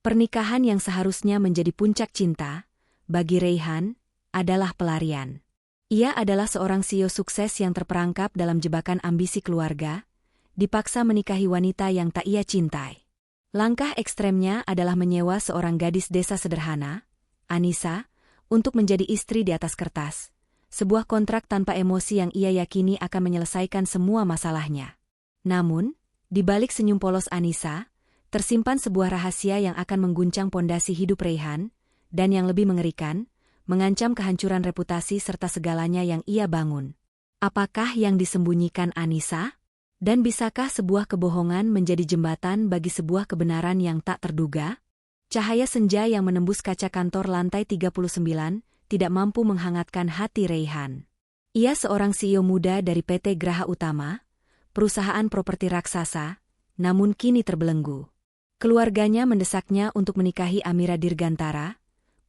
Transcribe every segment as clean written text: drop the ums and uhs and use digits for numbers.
Pernikahan yang seharusnya menjadi puncak cinta, bagi Raihan, adalah pelarian. Ia adalah seorang CEO sukses yang terperangkap dalam jebakan ambisi keluarga, dipaksa menikahi wanita yang tak ia cintai. Langkah ekstremnya adalah menyewa seorang gadis desa sederhana, Anissa, untuk menjadi istri di atas kertas. Sebuah kontrak tanpa emosi yang ia yakini akan menyelesaikan semua masalahnya. Namun, di balik senyum polos Anissa, tersimpan sebuah rahasia yang akan mengguncang pondasi hidup Raihan, dan yang lebih mengerikan, mengancam kehancuran reputasi serta segalanya yang ia bangun. Apakah yang disembunyikan Anissa? Dan bisakah sebuah kebohongan menjadi jembatan bagi sebuah kebenaran yang tak terduga? Cahaya senja yang menembus kaca kantor lantai 39 tidak mampu menghangatkan hati Raihan. Ia seorang CEO muda dari PT Graha Utama, perusahaan properti raksasa, namun kini terbelenggu. Keluarganya mendesaknya untuk menikahi Amira Dirgantara,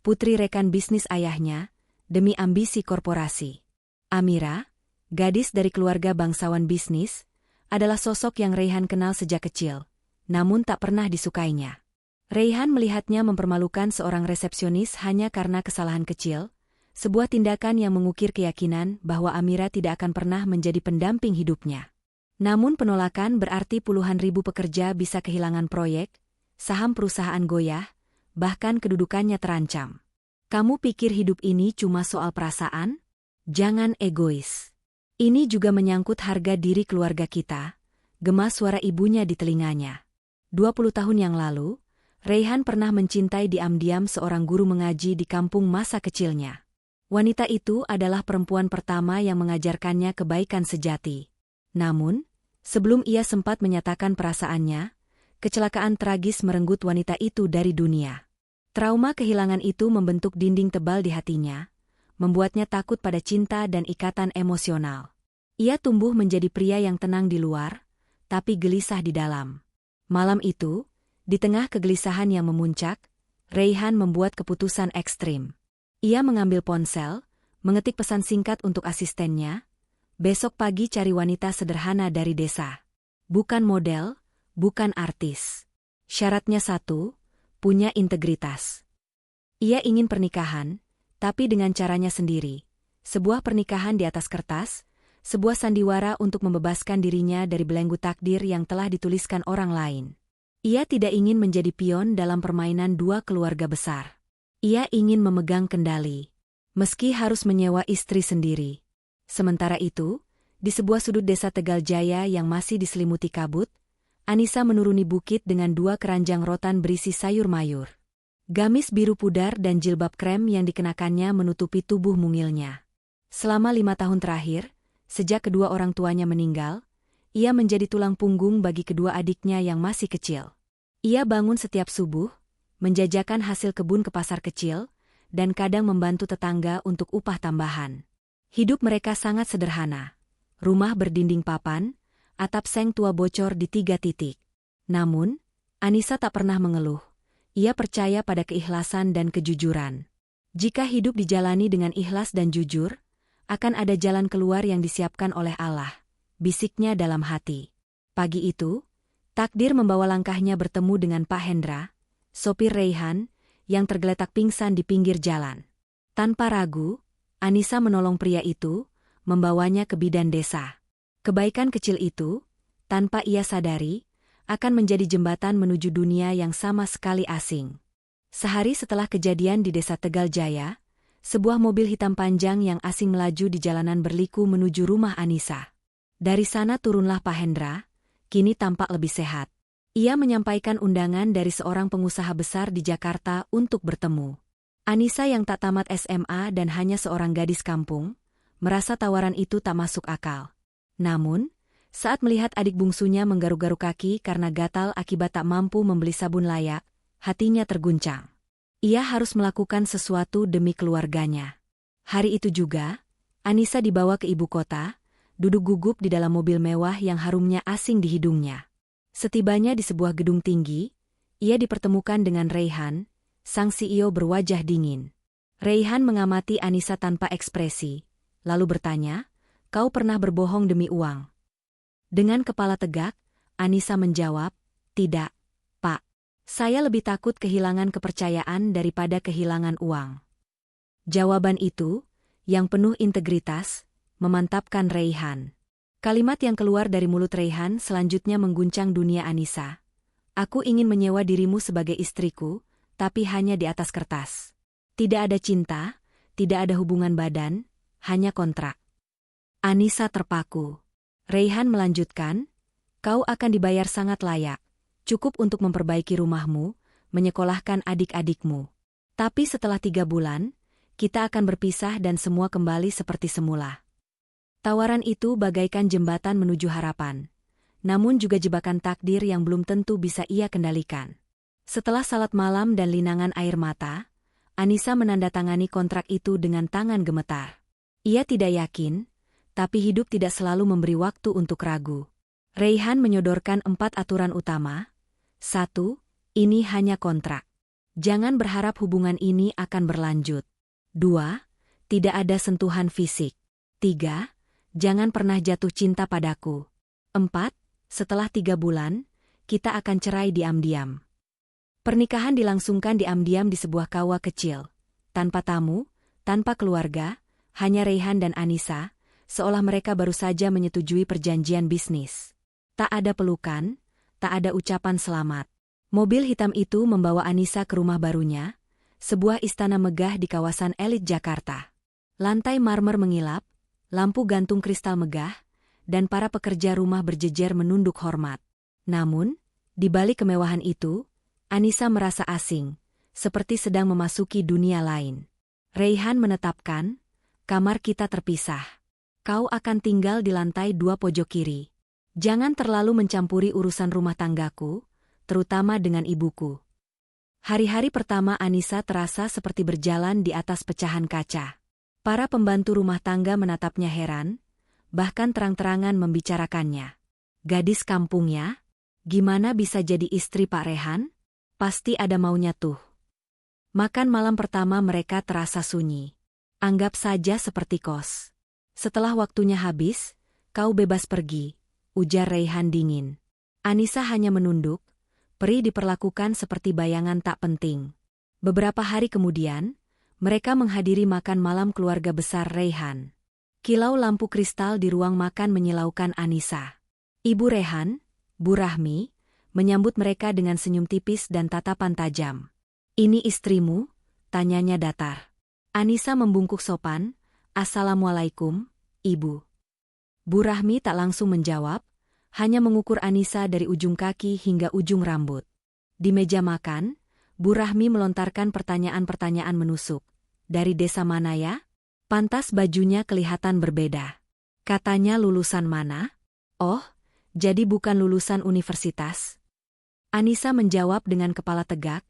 putri rekan bisnis ayahnya, demi ambisi korporasi. Amira, gadis dari keluarga bangsawan bisnis, adalah sosok yang Raihan kenal sejak kecil, namun tak pernah disukainya. Raihan melihatnya mempermalukan seorang resepsionis hanya karena kesalahan kecil, sebuah tindakan yang mengukir keyakinan bahwa Amira tidak akan pernah menjadi pendamping hidupnya. Namun penolakan berarti puluhan ribu pekerja bisa kehilangan proyek, saham perusahaan goyah, bahkan kedudukannya terancam. Kamu pikir hidup ini cuma soal perasaan? Jangan egois. Ini juga menyangkut harga diri keluarga kita, gema suara ibunya di telinganya. 20 tahun yang lalu, Raihan pernah mencintai diam-diam seorang guru mengaji di kampung masa kecilnya. Wanita itu adalah perempuan pertama yang mengajarkannya kebaikan sejati. Namun, sebelum ia sempat menyatakan perasaannya, kecelakaan tragis merenggut wanita itu dari dunia. Trauma kehilangan itu membentuk dinding tebal di hatinya, membuatnya takut pada cinta dan ikatan emosional. Ia tumbuh menjadi pria yang tenang di luar, tapi gelisah di dalam. Malam itu, di tengah kegelisahan yang memuncak, Raihan membuat keputusan ekstrim. Ia mengambil ponsel, mengetik pesan singkat untuk asistennya, besok pagi cari wanita sederhana dari desa. Bukan model, bukan artis. Syaratnya satu, punya integritas. Ia ingin pernikahan, tapi dengan caranya sendiri. Sebuah pernikahan di atas kertas, sebuah sandiwara untuk membebaskan dirinya dari belenggu takdir yang telah dituliskan orang lain. Ia tidak ingin menjadi pion dalam permainan dua keluarga besar. Ia ingin memegang kendali, meski harus menyewa istri sendiri. Sementara itu, di sebuah sudut desa Tegal Jaya yang masih diselimuti kabut, Anissa menuruni bukit dengan dua keranjang rotan berisi sayur mayur. Gamis biru pudar dan jilbab krem yang dikenakannya menutupi tubuh mungilnya. Selama 5 tahun terakhir, sejak kedua orang tuanya meninggal, ia menjadi tulang punggung bagi kedua adiknya yang masih kecil. Ia bangun setiap subuh, menjajakan hasil kebun ke pasar kecil, dan kadang membantu tetangga untuk upah tambahan. Hidup mereka sangat sederhana. Rumah berdinding papan, atap seng tua bocor di 3 titik. Namun, Anissa tak pernah mengeluh. Ia percaya pada keikhlasan dan kejujuran. Jika hidup dijalani dengan ikhlas dan jujur, akan ada jalan keluar yang disiapkan oleh Allah, bisiknya dalam hati. Pagi itu, takdir membawa langkahnya bertemu dengan Pak Hendra, sopir Raihan, yang tergeletak pingsan di pinggir jalan. Tanpa ragu, Anissa menolong pria itu, membawanya ke bidan desa. Kebaikan kecil itu, tanpa ia sadari, akan menjadi jembatan menuju dunia yang sama sekali asing. Sehari setelah kejadian di desa Tegal Jaya, sebuah mobil hitam panjang yang asing melaju di jalanan berliku menuju rumah Anissa. Dari sana turunlah Pak Hendra, kini tampak lebih sehat. Ia menyampaikan undangan dari seorang pengusaha besar di Jakarta untuk bertemu. Anissa yang tak tamat SMA dan hanya seorang gadis kampung, merasa tawaran itu tak masuk akal. Namun, saat melihat adik bungsunya menggaruk-garuk kaki karena gatal akibat tak mampu membeli sabun layak, hatinya terguncang. Ia harus melakukan sesuatu demi keluarganya. Hari itu juga, Anissa dibawa ke ibu kota, duduk gugup di dalam mobil mewah yang harumnya asing di hidungnya. Setibanya di sebuah gedung tinggi, ia dipertemukan dengan Raihan, sang CEO berwajah dingin. Raihan mengamati Anissa tanpa ekspresi, lalu bertanya, "Kau pernah berbohong demi uang?" Dengan kepala tegak, Anissa menjawab, "Tidak, Pak. Saya lebih takut kehilangan kepercayaan daripada kehilangan uang. Jawaban itu, yang penuh integritas, memantapkan Raihan. Kalimat yang keluar dari mulut Raihan selanjutnya mengguncang dunia Anissa. Aku ingin menyewa dirimu sebagai istriku, tapi hanya di atas kertas. Tidak ada cinta, tidak ada hubungan badan, hanya kontrak. Anissa terpaku. Raihan melanjutkan, kau akan dibayar sangat layak. Cukup untuk memperbaiki rumahmu, menyekolahkan adik-adikmu. Tapi setelah 3 bulan, kita akan berpisah dan semua kembali seperti semula. Tawaran itu bagaikan jembatan menuju harapan. Namun juga jebakan takdir yang belum tentu bisa ia kendalikan. Setelah salat malam dan linangan air mata, Anissa menandatangani kontrak itu dengan tangan gemetar. Ia tidak yakin, tapi hidup tidak selalu memberi waktu untuk ragu. Raihan menyodorkan 4 aturan utama. 1. Ini hanya kontrak. Jangan berharap hubungan ini akan berlanjut. 2. Tidak ada sentuhan fisik. 3. Jangan pernah jatuh cinta padaku. 4. Setelah 3 bulan, kita akan cerai diam-diam. Pernikahan dilangsungkan diam-diam di sebuah kawah kecil. Tanpa tamu, tanpa keluarga, hanya Raihan dan Anissa, seolah mereka baru saja menyetujui perjanjian bisnis. Tak ada pelukan, tak ada ucapan selamat. Mobil hitam itu membawa Anissa ke rumah barunya, sebuah istana megah di kawasan elit Jakarta. Lantai marmer mengilap, lampu gantung kristal megah, dan para pekerja rumah berjejer menunduk hormat. Namun, di balik kemewahan itu, Anissa merasa asing, seperti sedang memasuki dunia lain. Raihan menetapkan, kamar kita terpisah. Kau akan tinggal di lantai 2 pojok kiri. Jangan terlalu mencampuri urusan rumah tanggaku, terutama dengan ibuku. Hari-hari pertama Anissa terasa seperti berjalan di atas pecahan kaca. Para pembantu rumah tangga menatapnya heran, bahkan terang-terangan membicarakannya. Gadis kampungnya? Gimana bisa jadi istri Pak Rehan? Pasti ada maunya tuh. Makan malam pertama mereka terasa sunyi. Anggap saja seperti kos. Setelah waktunya habis, kau bebas pergi, ujar Raihan dingin. Anissa hanya menunduk, peri diperlakukan seperti bayangan tak penting. Beberapa hari kemudian, mereka menghadiri makan malam keluarga besar Raihan. Kilau lampu kristal di ruang makan menyilaukan Anissa. Ibu Raihan, Bu Rahmi, menyambut mereka dengan senyum tipis dan tatapan tajam. Ini istrimu? Tanyanya datar. Anissa membungkuk sopan, Assalamualaikum, Ibu. Bu Rahmi tak langsung menjawab, hanya mengukur Anissa dari ujung kaki hingga ujung rambut. Di meja makan, Bu Rahmi melontarkan pertanyaan-pertanyaan menusuk. Dari desa mana ya? Pantas bajunya kelihatan berbeda. Katanya lulusan mana? Oh, jadi bukan lulusan universitas? Anissa menjawab dengan kepala tegak,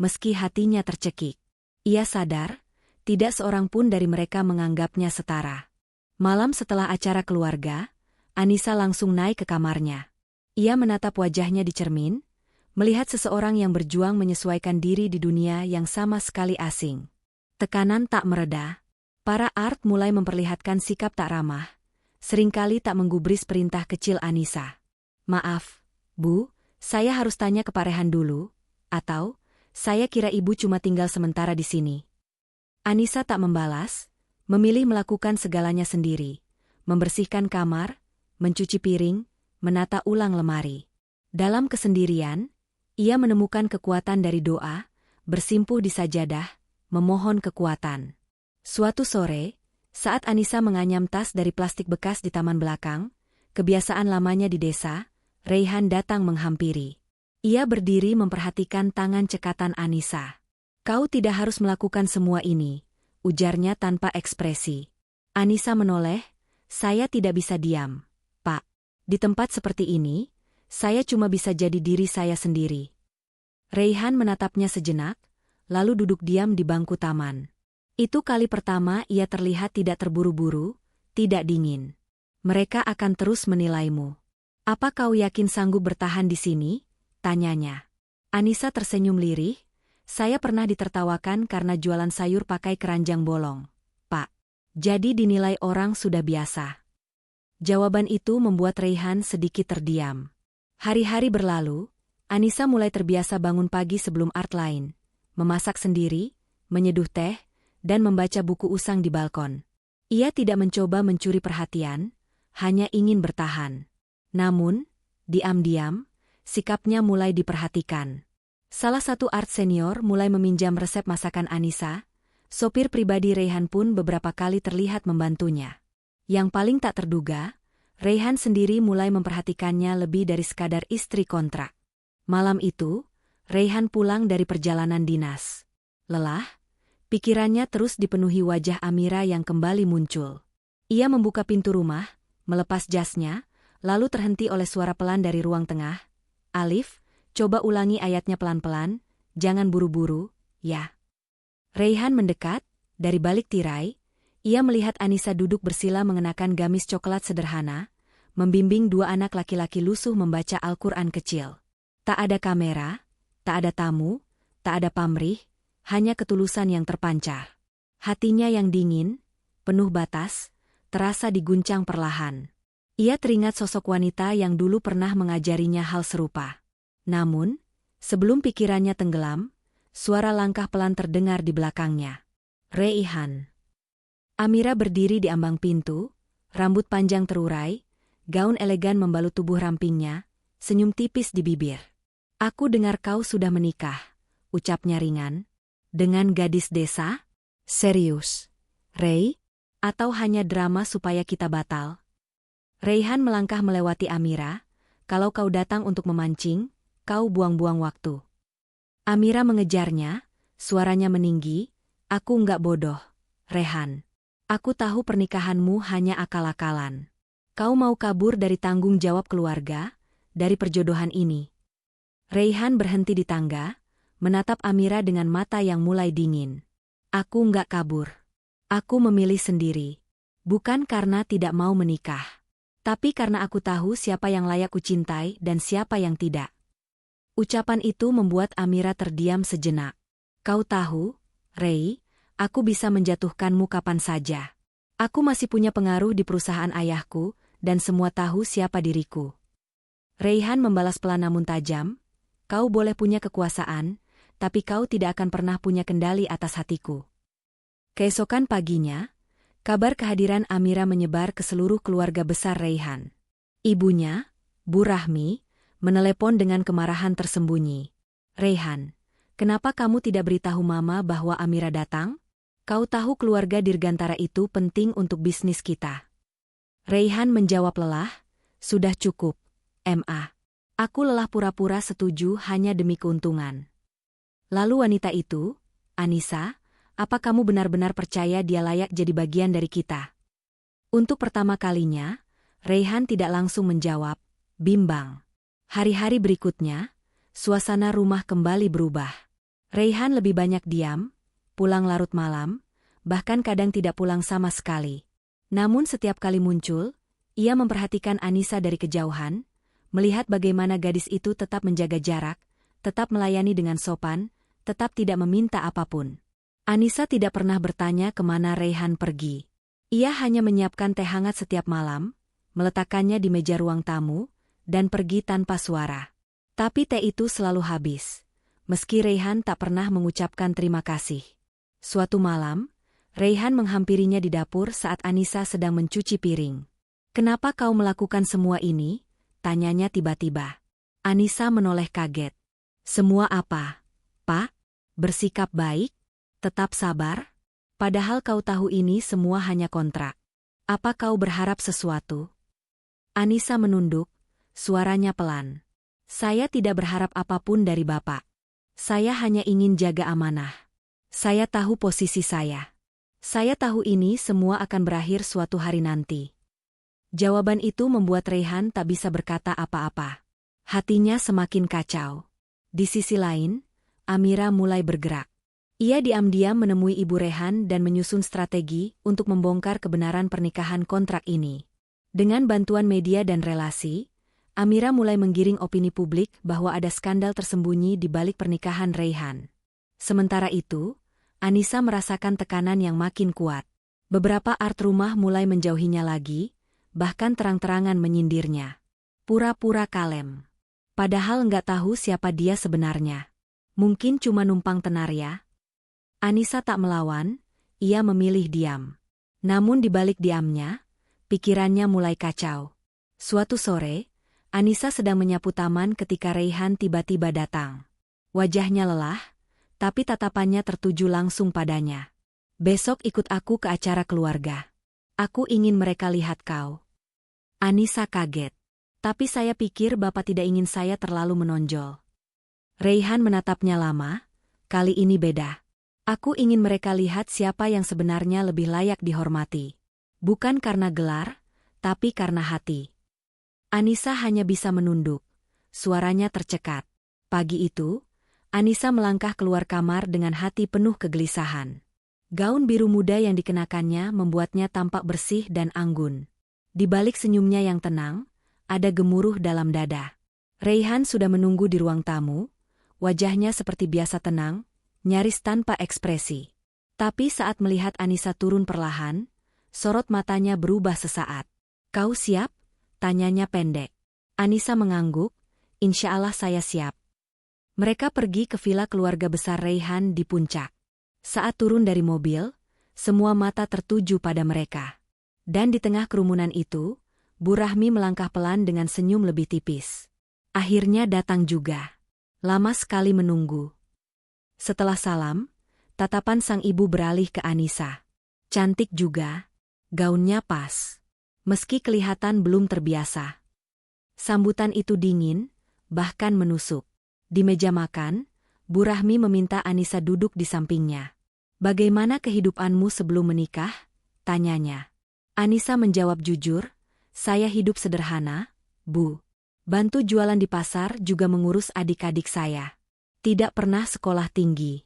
meski hatinya tercekik. Ia sadar, tidak seorang pun dari mereka menganggapnya setara. Malam setelah acara keluarga, Anissa langsung naik ke kamarnya. Ia menatap wajahnya di cermin, melihat seseorang yang berjuang menyesuaikan diri di dunia yang sama sekali asing. Tekanan tak mereda. Para art mulai memperlihatkan sikap tak ramah, seringkali tak menggubris perintah kecil Anissa. Maaf, Bu, saya harus tanya ke Pak Rehan dulu, atau, saya kira Ibu cuma tinggal sementara di sini. Anissa tak membalas, memilih melakukan segalanya sendiri, membersihkan kamar, mencuci piring, menata ulang lemari. Dalam kesendirian, ia menemukan kekuatan dari doa, bersimpuh di sajadah, memohon kekuatan. Suatu sore, saat Anissa menganyam tas dari plastik bekas di taman belakang, kebiasaan lamanya di desa, Raihan datang menghampiri. Ia berdiri memperhatikan tangan cekatan Anissa. Kau tidak harus melakukan semua ini, ujarnya tanpa ekspresi. Anissa menoleh, saya tidak bisa diam, Pak. Di tempat seperti ini, saya cuma bisa jadi diri saya sendiri. Raihan menatapnya sejenak, lalu duduk diam di bangku taman. Itu kali pertama ia terlihat tidak terburu-buru, tidak dingin. Mereka akan terus menilaimu. Apa kau yakin sanggup bertahan di sini? Tanyanya. Anissa tersenyum lirih, saya pernah ditertawakan karena jualan sayur pakai keranjang bolong, Pak. Jadi dinilai orang sudah biasa. Jawaban itu membuat Raihan sedikit terdiam. Hari-hari berlalu, Anissa mulai terbiasa bangun pagi sebelum Art lain, memasak sendiri, menyeduh teh, dan membaca buku usang di balkon. Ia tidak mencoba mencuri perhatian, hanya ingin bertahan. Namun, diam-diam, sikapnya mulai diperhatikan. Salah satu Art senior mulai meminjam resep masakan Anissa, sopir pribadi Raihan pun beberapa kali terlihat membantunya. Yang paling tak terduga, Raihan sendiri mulai memperhatikannya lebih dari sekadar istri kontrak. Malam itu, Raihan pulang dari perjalanan dinas. Lelah, pikirannya terus dipenuhi wajah Amira yang kembali muncul. Ia membuka pintu rumah, melepas jasnya, lalu terhenti oleh suara pelan dari ruang tengah. "Alif, coba ulangi ayatnya pelan-pelan, jangan buru-buru, ya." Raihan mendekat, dari balik tirai, ia melihat Anissa duduk bersila mengenakan gamis coklat sederhana, membimbing dua anak laki-laki lusuh membaca Al-Quran kecil. Tak ada kamera, tak ada tamu, tak ada pamrih, hanya ketulusan yang terpancar. Hatinya yang dingin, penuh batas, terasa diguncang perlahan. Ia teringat sosok wanita yang dulu pernah mengajarinya hal serupa. Namun, sebelum pikirannya tenggelam, suara langkah pelan terdengar di belakangnya. Raihan. Amira berdiri di ambang pintu, rambut panjang terurai, gaun elegan membalut tubuh rampingnya, senyum tipis di bibir. "Aku dengar kau sudah menikah," ucapnya ringan. "Dengan gadis desa? Serius, Ray? Atau hanya drama supaya kita batal?" Raihan melangkah melewati Amira. "Kalau kau datang untuk memancing, kau buang-buang waktu." Amira mengejarnya, suaranya meninggi. "Aku enggak bodoh, Raihan. Aku tahu pernikahanmu hanya akal-akalan. Kau mau kabur dari tanggung jawab keluarga, dari perjodohan ini." Raihan berhenti di tangga, menatap Amira dengan mata yang mulai dingin. "Aku enggak kabur. Aku memilih sendiri. Bukan karena tidak mau menikah. Tapi karena aku tahu siapa yang layak kucintai dan siapa yang tidak." Ucapan itu membuat Amira terdiam sejenak. "Kau tahu, Ray, aku bisa menjatuhkanmu kapan saja. Aku masih punya pengaruh di perusahaan ayahku, dan semua tahu siapa diriku." Raihan membalas pelan namun tajam. "Kau boleh punya kekuasaan, tapi kau tidak akan pernah punya kendali atas hatiku." Keesokan paginya, kabar kehadiran Amira menyebar ke seluruh keluarga besar Raihan. Ibunya, Bu Rahmi, menelepon dengan kemarahan tersembunyi. "Raihan, kenapa kamu tidak beritahu Mama bahwa Amira datang? Kau tahu keluarga Dirgantara itu penting untuk bisnis kita." Raihan menjawab lelah, "Sudah cukup, Ma. Aku lelah pura-pura setuju hanya demi keuntungan." Lalu wanita itu, "Anissa, apa kamu benar-benar percaya dia layak jadi bagian dari kita?" Untuk pertama kalinya, Raihan tidak langsung menjawab, bimbang. Hari-hari berikutnya, suasana rumah kembali berubah. Raihan lebih banyak diam, pulang larut malam, bahkan kadang tidak pulang sama sekali. Namun setiap kali muncul, ia memperhatikan Anissa dari kejauhan, melihat bagaimana gadis itu tetap menjaga jarak, tetap melayani dengan sopan, tetap tidak meminta apapun. Anissa tidak pernah bertanya kemana Raihan pergi. Ia hanya menyiapkan teh hangat setiap malam, meletakkannya di meja ruang tamu, dan pergi tanpa suara. Tapi teh itu selalu habis, meski Raihan tak pernah mengucapkan terima kasih. Suatu malam, Raihan menghampirinya di dapur saat Anissa sedang mencuci piring. "Kenapa kau melakukan semua ini?" tanyanya tiba-tiba. Anissa menoleh kaget. "Semua apa, Pak? Bersikap baik? Tetap sabar? Padahal kau tahu ini semua hanya kontrak. Apa kau berharap sesuatu?" Anissa menunduk, suaranya pelan. "Saya tidak berharap apapun dari Bapak. Saya hanya ingin jaga amanah. Saya tahu posisi saya. Saya tahu ini semua akan berakhir suatu hari nanti." Jawaban itu membuat Raihan tak bisa berkata apa-apa. Hatinya semakin kacau. Di sisi lain, Amira mulai bergerak. Ia diam-diam menemui Ibu Raihan dan menyusun strategi untuk membongkar kebenaran pernikahan kontrak ini. Dengan bantuan media dan relasi, Amira mulai menggiring opini publik bahwa ada skandal tersembunyi di balik pernikahan Raihan. Sementara itu, Anissa merasakan tekanan yang makin kuat. Beberapa Art rumah mulai menjauhinya lagi, bahkan terang-terangan menyindirnya. "Pura-pura kalem. Padahal nggak tahu siapa dia sebenarnya. Mungkin cuma numpang tenar ya. Anissa tak melawan, ia memilih diam. Namun di balik diamnya, pikirannya mulai kacau. Suatu sore, Anissa sedang menyapu taman ketika Raihan tiba-tiba datang. Wajahnya lelah, tapi tatapannya tertuju langsung padanya. Besok ikut aku ke acara keluarga. Aku ingin mereka lihat kau. Anissa kaget. Tapi saya pikir Bapak tidak ingin saya terlalu menonjol. Raihan menatapnya lama, kali ini beda. Aku ingin mereka lihat siapa yang sebenarnya lebih layak dihormati. Bukan karena gelar, tapi karena hati. Anissa hanya bisa menunduk. Suaranya tercekat. Pagi itu, Anissa melangkah keluar kamar dengan hati penuh kegelisahan. Gaun biru muda yang dikenakannya membuatnya tampak bersih dan anggun. Di balik senyumnya yang tenang, ada gemuruh dalam dada. Raihan sudah menunggu di ruang tamu, wajahnya seperti biasa tenang, nyaris tanpa ekspresi. Tapi saat melihat Anissa turun perlahan, sorot matanya berubah sesaat. Kau siap? Tanyanya pendek. Anissa mengangguk, insya Allah saya siap. Mereka pergi ke villa keluarga besar Raihan di puncak. Saat turun dari mobil, semua mata tertuju pada mereka. Dan di tengah kerumunan itu, Bu Rahmi melangkah pelan dengan senyum lebih tipis. Akhirnya datang juga. Lama sekali menunggu. Setelah salam, tatapan sang ibu beralih ke Anissa. Cantik juga. Gaunnya pas. Meski kelihatan belum terbiasa. Sambutan itu dingin, bahkan menusuk. Di meja makan, Bu Rahmi meminta Anissa duduk di sampingnya. Bagaimana kehidupanmu sebelum menikah? Tanyanya. Anissa menjawab jujur, saya hidup sederhana, Bu. Bantu jualan di pasar juga mengurus adik-adik saya. Tidak pernah sekolah tinggi.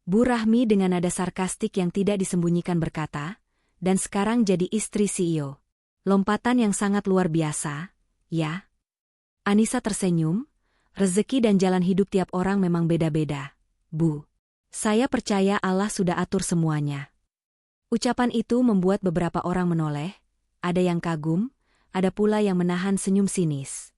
Bu Rahmi dengan nada sarkastik yang tidak disembunyikan berkata, dan sekarang jadi istri CEO. Lompatan yang sangat luar biasa, ya? Anissa tersenyum, rezeki dan jalan hidup tiap orang memang beda-beda, Bu. Saya percaya Allah sudah atur semuanya. Ucapan itu membuat beberapa orang menoleh, ada yang kagum, ada pula yang menahan senyum sinis.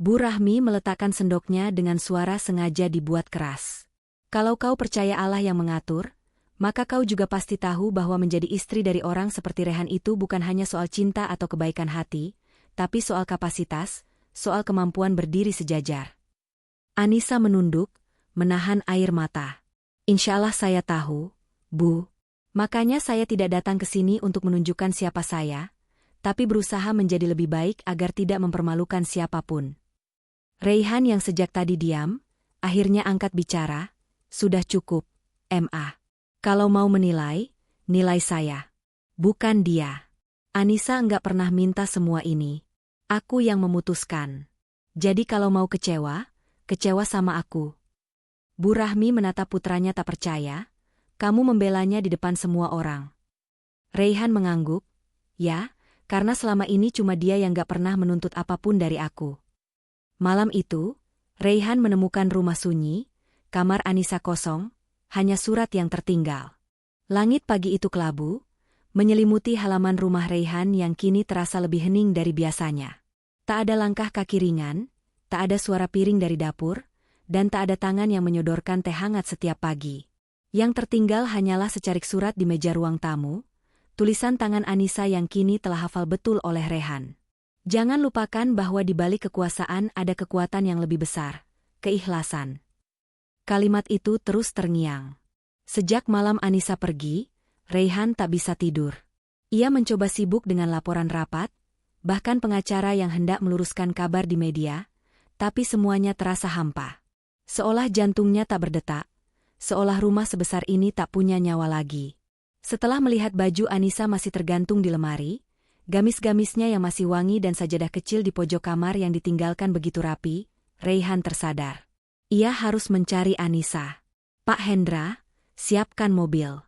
Bu Rahmi meletakkan sendoknya dengan suara sengaja dibuat keras. Kalau kau percaya Allah yang mengatur, maka kau juga pasti tahu bahwa menjadi istri dari orang seperti Raihan itu bukan hanya soal cinta atau kebaikan hati, tapi soal kapasitas, soal kemampuan berdiri sejajar. Anissa menunduk, menahan air mata. Insya Allah saya tahu, Bu. Makanya saya tidak datang ke sini untuk menunjukkan siapa saya, tapi berusaha menjadi lebih baik agar tidak mempermalukan siapapun. Raihan yang sejak tadi diam, akhirnya angkat bicara, sudah cukup, Ma. Kalau mau menilai, nilai saya. Bukan dia. Anissa enggak pernah minta semua ini. Aku yang memutuskan. Jadi kalau mau kecewa, kecewa sama aku. Bu Rahmi menatap putranya tak percaya, kamu membelanya di depan semua orang. Raihan mengangguk, ya, karena selama ini cuma dia yang gak pernah menuntut apapun dari aku. Malam itu, Raihan menemukan rumah sunyi, kamar Anissa kosong, hanya surat yang tertinggal. Langit pagi itu kelabu, menyelimuti halaman rumah Raihan yang kini terasa lebih hening dari biasanya. Tak ada langkah kaki ringan, tak ada suara piring dari dapur, dan tak ada tangan yang menyodorkan teh hangat setiap pagi. Yang tertinggal hanyalah secarik surat di meja ruang tamu, tulisan tangan Anissa yang kini telah hafal betul oleh Raihan. Jangan lupakan bahwa di balik kekuasaan ada kekuatan yang lebih besar, keikhlasan. Kalimat itu terus terngiang. Sejak malam Anissa pergi, Raihan tak bisa tidur. Ia mencoba sibuk dengan laporan rapat, bahkan pengacara yang hendak meluruskan kabar di media, tapi semuanya terasa hampa. Seolah jantungnya tak berdetak, seolah rumah sebesar ini tak punya nyawa lagi. Setelah melihat baju Anissa masih tergantung di lemari, gamis-gamisnya yang masih wangi dan sajadah kecil di pojok kamar yang ditinggalkan begitu rapi, Raihan tersadar. Ia harus mencari Anissa. Pak Hendra, siapkan mobil.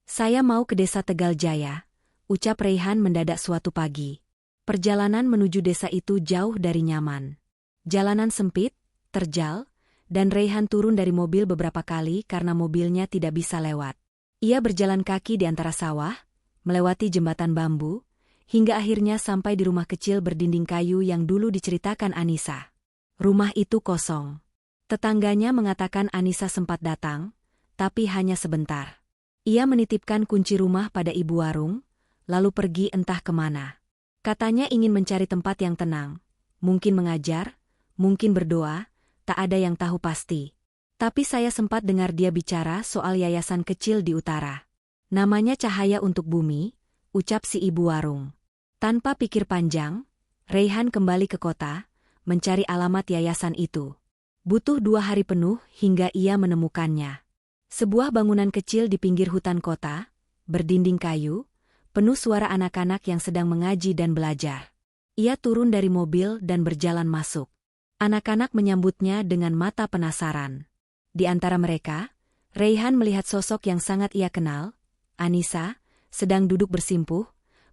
Saya mau ke desa Tegal Jaya, ucap Raihan mendadak suatu pagi. Perjalanan menuju desa itu jauh dari nyaman. Jalanan sempit, terjal, dan Raihan turun dari mobil beberapa kali karena mobilnya tidak bisa lewat. Ia berjalan kaki di antara sawah, melewati jembatan bambu, hingga akhirnya sampai di rumah kecil berdinding kayu yang dulu diceritakan Anissa. Rumah itu kosong. Tetangganya mengatakan Anissa sempat datang, tapi hanya sebentar. Ia menitipkan kunci rumah pada ibu warung, lalu pergi entah kemana. Katanya ingin mencari tempat yang tenang, mungkin mengajar, mungkin berdoa, tak ada yang tahu pasti. Tapi saya sempat dengar dia bicara soal yayasan kecil di utara. Namanya Cahaya untuk Bumi, ucap si ibu warung. Tanpa pikir panjang, Raihan kembali ke kota, mencari alamat yayasan itu. Butuh 2 hari penuh hingga ia menemukannya. Sebuah bangunan kecil di pinggir hutan kota, berdinding kayu, penuh suara anak-anak yang sedang mengaji dan belajar. Ia turun dari mobil dan berjalan masuk. Anak-anak menyambutnya dengan mata penasaran. Di antara mereka, Raihan melihat sosok yang sangat ia kenal, Anissa, sedang duduk bersimpuh,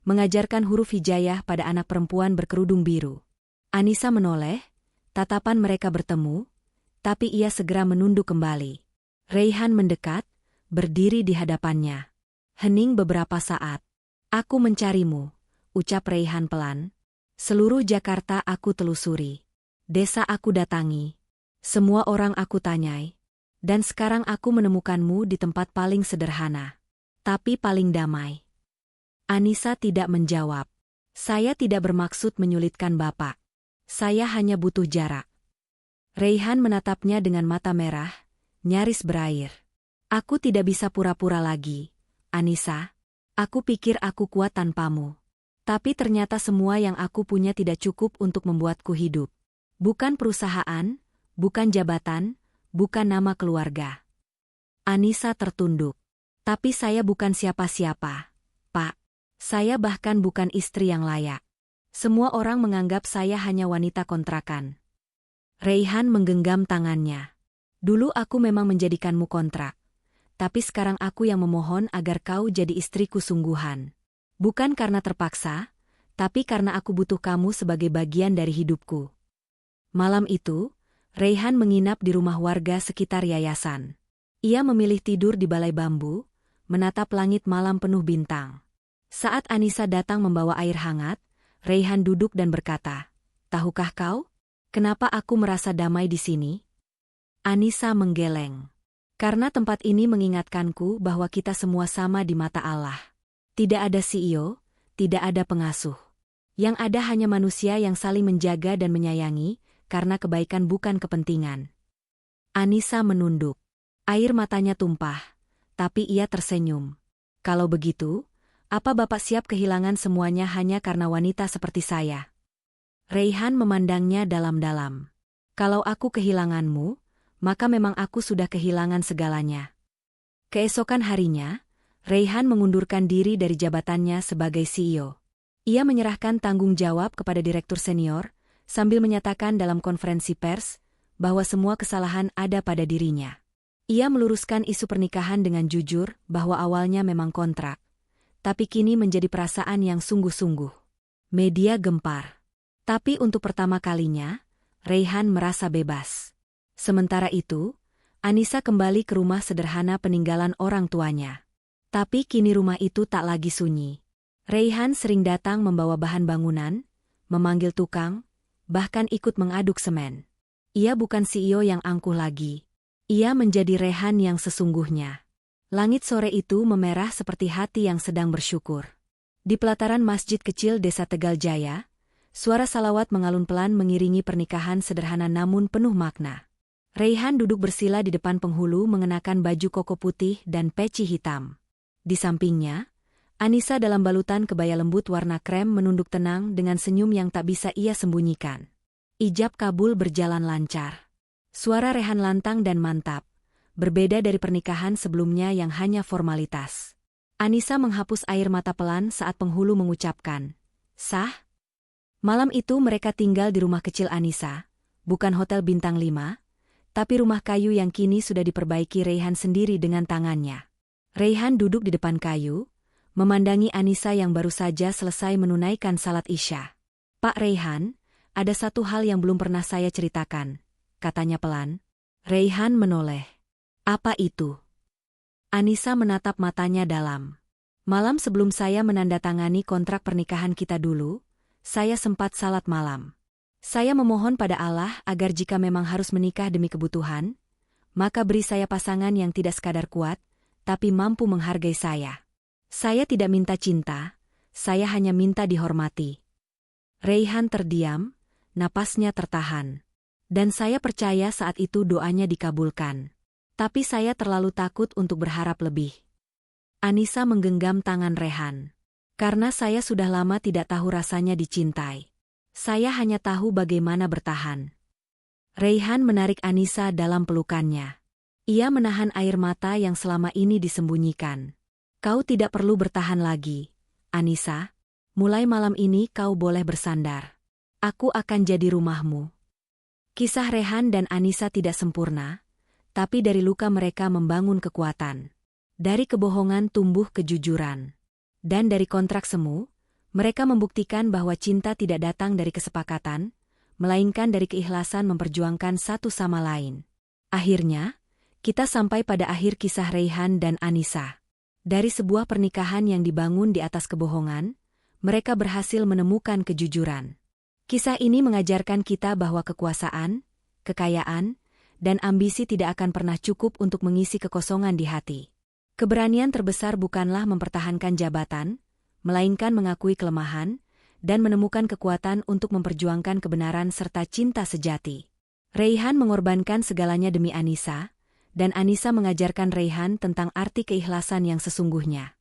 mengajarkan huruf hijaiyah pada anak perempuan berkerudung biru. Anissa menoleh, tatapan mereka bertemu, tapi ia segera menunduk kembali. Raihan mendekat, berdiri di hadapannya. Hening beberapa saat. Aku mencarimu, ucap Raihan pelan. Seluruh Jakarta aku telusuri. Desa aku datangi. Semua orang aku tanyai. Dan sekarang aku menemukanmu di tempat paling sederhana. Tapi paling damai. Anissa tidak menjawab. Saya tidak bermaksud menyulitkan Bapak. Saya hanya butuh jarak. Raihan menatapnya dengan mata merah, nyaris berair. Aku tidak bisa pura-pura lagi, Anissa. Aku pikir aku kuat tanpamu. Tapi ternyata semua yang aku punya tidak cukup untuk membuatku hidup. Bukan perusahaan, bukan jabatan, bukan nama keluarga. Anissa tertunduk. Tapi saya bukan siapa-siapa, Pak. Saya bahkan bukan istri yang layak. Semua orang menganggap saya hanya wanita kontrakan. Raihan menggenggam tangannya. Dulu aku memang menjadikanmu kontrak. Tapi sekarang aku yang memohon agar kau jadi istriku sungguhan. Bukan karena terpaksa, tapi karena aku butuh kamu sebagai bagian dari hidupku. Malam itu, Raihan menginap di rumah warga sekitar yayasan. Ia memilih tidur di balai bambu, menatap langit malam penuh bintang. Saat Anissa datang membawa air hangat, Raihan duduk dan berkata, "Tahukah kau, kenapa aku merasa damai di sini?" Anissa menggeleng. Karena tempat ini mengingatkanku bahwa kita semua sama di mata Allah. Tidak ada CEO, tidak ada pengasuh. Yang ada hanya manusia yang saling menjaga dan menyayangi, karena kebaikan bukan kepentingan. Anissa menunduk. Air matanya tumpah, tapi ia tersenyum. Kalau begitu, apa Bapak siap kehilangan semuanya hanya karena wanita seperti saya? Raihan memandangnya dalam-dalam. Kalau aku kehilanganmu, maka memang aku sudah kehilangan segalanya. Keesokan harinya, Raihan mengundurkan diri dari jabatannya sebagai CEO. Ia menyerahkan tanggung jawab kepada direktur senior, sambil menyatakan dalam konferensi pers bahwa semua kesalahan ada pada dirinya. Ia meluruskan isu pernikahan dengan jujur bahwa awalnya memang kontrak, tapi kini menjadi perasaan yang sungguh-sungguh. Media gempar. Tapi untuk pertama kalinya, Raihan merasa bebas. Sementara itu, Anissa kembali ke rumah sederhana peninggalan orang tuanya. Tapi kini rumah itu tak lagi sunyi. Raihan sering datang membawa bahan bangunan, memanggil tukang, bahkan ikut mengaduk semen. Ia bukan CEO yang angkuh lagi. Ia menjadi Raihan yang sesungguhnya. Langit sore itu memerah seperti hati yang sedang bersyukur. Di pelataran masjid kecil desa Tegal Jaya, suara salawat mengalun pelan mengiringi pernikahan sederhana namun penuh makna. Raihan duduk bersila di depan penghulu mengenakan baju koko putih dan peci hitam. Di sampingnya, Anissa dalam balutan kebaya lembut warna krem menunduk tenang dengan senyum yang tak bisa ia sembunyikan. Ijab kabul berjalan lancar. Suara Raihan lantang dan mantap, berbeda dari pernikahan sebelumnya yang hanya formalitas. Anissa menghapus air mata pelan saat penghulu mengucapkan, "Sah." Malam itu mereka tinggal di rumah kecil Anissa, bukan hotel bintang 5, tapi rumah kayu yang kini sudah diperbaiki Raihan sendiri dengan tangannya. Raihan duduk di depan kayu, memandangi Anissa yang baru saja selesai menunaikan salat Isya. "Pak Raihan, ada satu hal yang belum pernah saya ceritakan," katanya pelan. Raihan menoleh. "Apa itu?" Anissa menatap matanya dalam. "Malam sebelum saya menandatangani kontrak pernikahan kita dulu, saya sempat salat malam. Saya memohon pada Allah agar jika memang harus menikah demi kebutuhan, maka beri saya pasangan yang tidak sekadar kuat, tapi mampu menghargai saya. Saya tidak minta cinta, saya hanya minta dihormati. Raihan terdiam, napasnya tertahan. Dan saya percaya saat itu doanya dikabulkan. Tapi saya terlalu takut untuk berharap lebih. Anissa menggenggam tangan Raihan. Karena saya sudah lama tidak tahu rasanya dicintai. Saya hanya tahu bagaimana bertahan. Raihan menarik Anissa dalam pelukannya. Ia menahan air mata yang selama ini disembunyikan. Kau tidak perlu bertahan lagi, Anissa. Mulai malam ini kau boleh bersandar. Aku akan jadi rumahmu. Kisah Raihan dan Anissa tidak sempurna, tapi dari luka mereka membangun kekuatan. Dari kebohongan tumbuh kejujuran. Dan dari kontrak semu, mereka membuktikan bahwa cinta tidak datang dari kesepakatan, melainkan dari keikhlasan memperjuangkan satu sama lain. Akhirnya, kita sampai pada akhir kisah Raihan dan Anissa. Dari sebuah pernikahan yang dibangun di atas kebohongan, mereka berhasil menemukan kejujuran. Kisah ini mengajarkan kita bahwa kekuasaan, kekayaan, dan ambisi tidak akan pernah cukup untuk mengisi kekosongan di hati. Keberanian terbesar bukanlah mempertahankan jabatan, melainkan mengakui kelemahan, dan menemukan kekuatan untuk memperjuangkan kebenaran serta cinta sejati. Raihan mengorbankan segalanya demi Anissa, dan Anissa mengajarkan Raihan tentang arti keikhlasan yang sesungguhnya.